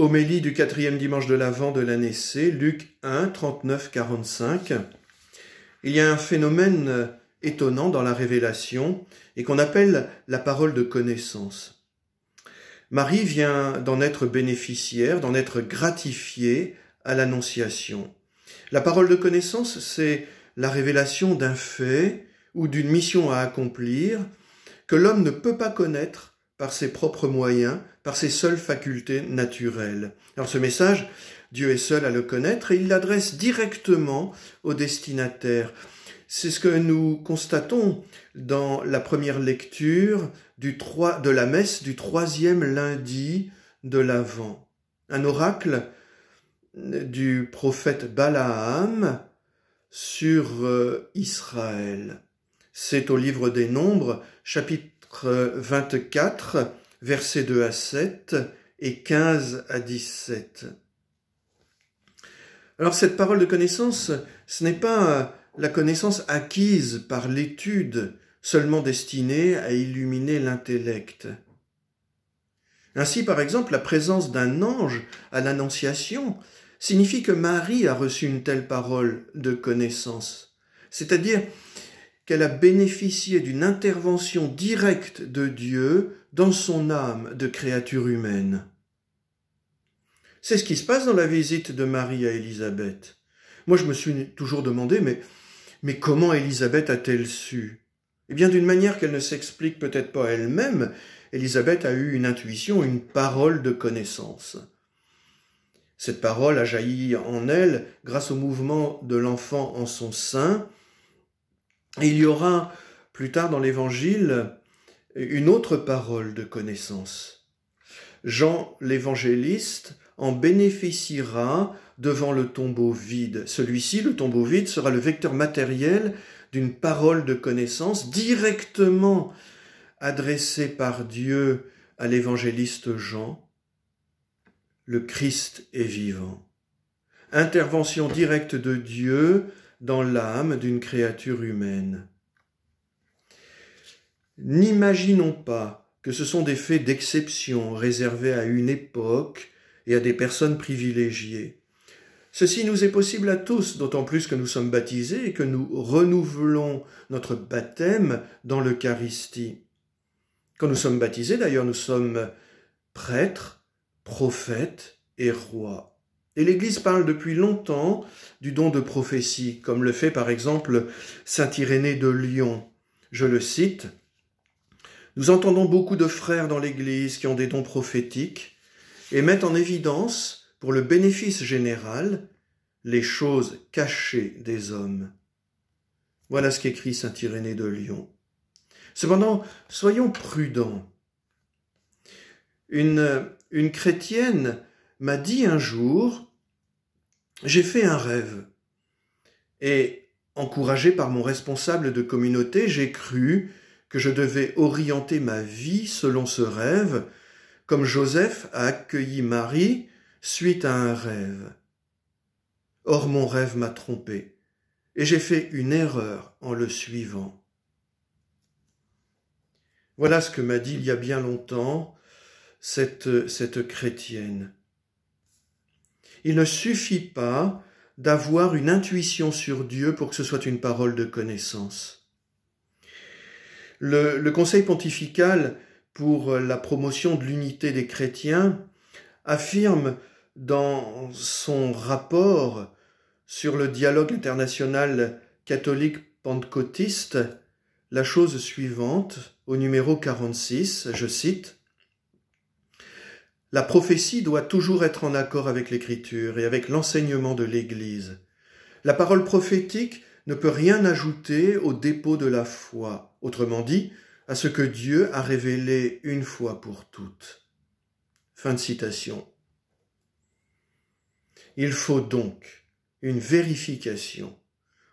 Homélie du 4e dimanche de l'Avent de l'année C, Luc 1, 39-45. Il y a un phénomène étonnant dans la révélation et qu'on appelle la parole de connaissance. Marie vient d'en être bénéficiaire, d'en être gratifiée à l'Annonciation. La parole de connaissance, c'est la révélation d'un fait ou d'une mission à accomplir que l'homme ne peut pas connaître par ses propres moyens, par ses seules facultés naturelles. Alors ce message, Dieu est seul à le connaître et il l'adresse directement au destinataire. C'est ce que nous constatons dans la première lecture de la messe du 3e lundi de l'Avent. Un oracle du prophète Balaam sur Israël. C'est au livre des Nombres, chapitre 24, versets 2 à 7 et 15 à 17. Alors cette parole de connaissance, ce n'est pas la connaissance acquise par l'étude, seulement destinée à illuminer l'intellect. Ainsi, par exemple, la présence d'un ange à l'Annonciation signifie que Marie a reçu une telle parole de connaissance, c'est-à-dire qu'elle a bénéficié d'une intervention directe de Dieu dans son âme de créature humaine. C'est ce qui se passe dans la visite de Marie à Élisabeth. Moi, je me suis toujours demandé, mais comment Élisabeth a-t-elle su ? Eh bien, d'une manière qu'elle ne s'explique peut-être pas elle-même, Élisabeth a eu une intuition, une parole de connaissance. Cette parole a jailli en elle grâce au mouvement de l'enfant en son sein. Et il y aura plus tard dans l'Évangile une autre parole de connaissance. Jean l'évangéliste en bénéficiera devant le tombeau vide. Celui-ci, le tombeau vide, sera le vecteur matériel d'une parole de connaissance directement adressée par Dieu à l'évangéliste Jean. Le Christ est vivant. Intervention directe de Dieu dans l'âme d'une créature humaine. N'imaginons pas que ce sont des faits d'exception réservés à une époque et à des personnes privilégiées. Ceci nous est possible à tous, d'autant plus que nous sommes baptisés et que nous renouvelons notre baptême dans l'Eucharistie. Quand nous sommes baptisés, d'ailleurs, nous sommes prêtres, prophètes et rois. Et l'Église parle depuis longtemps du don de prophétie, comme le fait par exemple saint Irénée de Lyon. Je le cite, « Nous entendons beaucoup de frères dans l'Église qui ont des dons prophétiques et mettent en évidence, pour le bénéfice général, les choses cachées des hommes. » Voilà ce qu'écrit saint Irénée de Lyon. Cependant, soyons prudents. Une chrétienne m'a dit un jour, j'ai fait un rêve. Et encouragé par mon responsable de communauté, j'ai cru que je devais orienter ma vie selon ce rêve, comme Joseph a accueilli Marie suite à un rêve. Or mon rêve m'a trompé, et j'ai fait une erreur en le suivant. Voilà ce que m'a dit il y a bien longtemps cette chrétienne. Il ne suffit pas d'avoir une intuition sur Dieu pour que ce soit une parole de connaissance. Le Conseil pontifical pour la promotion de l'unité des chrétiens affirme dans son rapport sur le dialogue international catholique pentecôtiste la chose suivante, au numéro 46, je cite, « La prophétie doit toujours être en accord avec l'Écriture et avec l'enseignement de l'Église. La parole prophétique ne peut rien ajouter au dépôt de la foi, autrement dit, à ce que Dieu a révélé une fois pour toutes. » Fin de citation. Il faut donc une vérification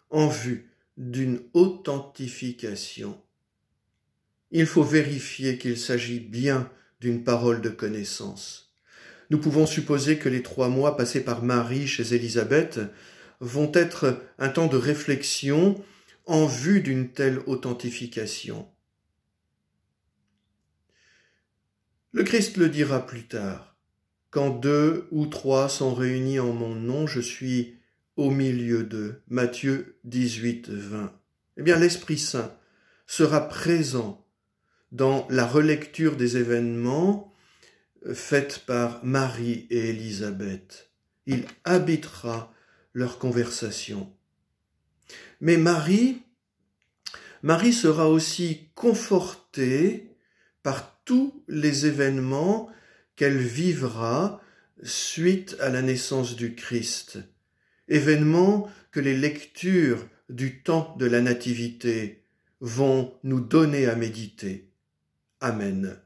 en vue d'une authentification. Il faut vérifier qu'il s'agit bien d'une parole de connaissance. Nous pouvons supposer que les 3 mois passés par Marie chez Élisabeth vont être un temps de réflexion en vue d'une telle authentification. Le Christ le dira plus tard. quand 2 ou 3 sont réunis en mon nom, je suis au milieu d'eux. Matthieu 18, 20. Eh bien, l'Esprit Saint sera présent dans la relecture des événements faite par Marie et Élisabeth. Il habitera leur conversation. Mais Marie sera aussi confortée par tous les événements qu'elle vivra suite à la naissance du Christ. Événements que les lectures du temps de la Nativité vont nous donner à méditer. Amen.